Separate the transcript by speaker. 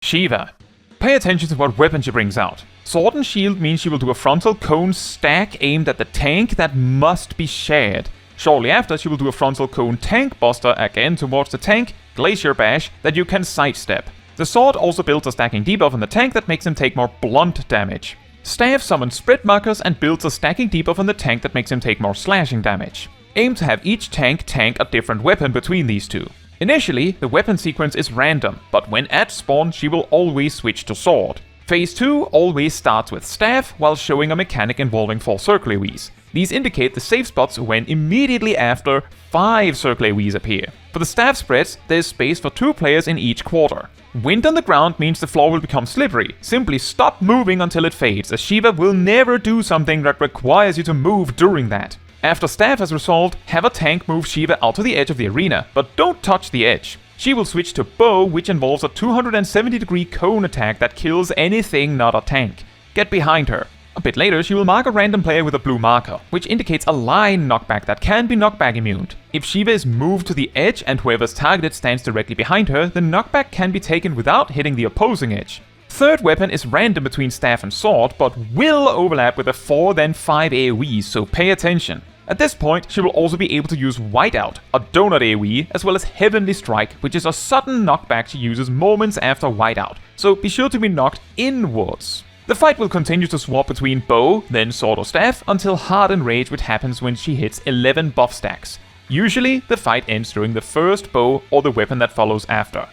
Speaker 1: Shiva. Pay attention to what weapon she brings out. Sword and shield means she will do a frontal cone stack aimed at the tank that must be shared. Shortly after, she will do a frontal cone tank buster again towards the tank, glacier bash, that you can sidestep. The sword also builds a stacking debuff on the tank that makes him take more blunt damage. Staff summons spread markers and builds a stacking debuff on the tank that makes him take more slashing damage. Aim to have each tank a different weapon between these two. Initially, the weapon sequence is random, but when at spawn, she will always switch to sword. Phase 2 always starts with staff, while showing a mechanic involving 4 circle AoEs. These indicate the safe spots when immediately after 5 circle AoEs appear. For the staff spreads, there is space for 2 players in each quarter. Wind on the ground means the floor will become slippery. Simply stop moving until it fades, as Shiva will never do something that requires you to move during that. After staff has resolved, have a tank move Shiva out to the edge of the arena, but don't touch the edge. She will switch to bow, which involves a 270-degree cone attack that kills anything not a tank. Get behind her. A bit later, she will mark a random player with a blue marker, which indicates a line knockback that can be knockback immune. If Shiva is moved to the edge and whoever's targeted stands directly behind her, the knockback can be taken without hitting the opposing edge. Third weapon is random between staff and sword, but will overlap with a 4 then 5 AoE, so pay attention. At this point, she will also be able to use Whiteout, a donut AoE, as well as Heavenly Strike, which is a sudden knockback she uses moments after Whiteout, so be sure to be knocked inwards. The fight will continue to swap between bow, then sword or staff, until Hardened Rage, which happens when she hits 11 buff stacks. Usually, the fight ends during the first bow or the weapon that follows after.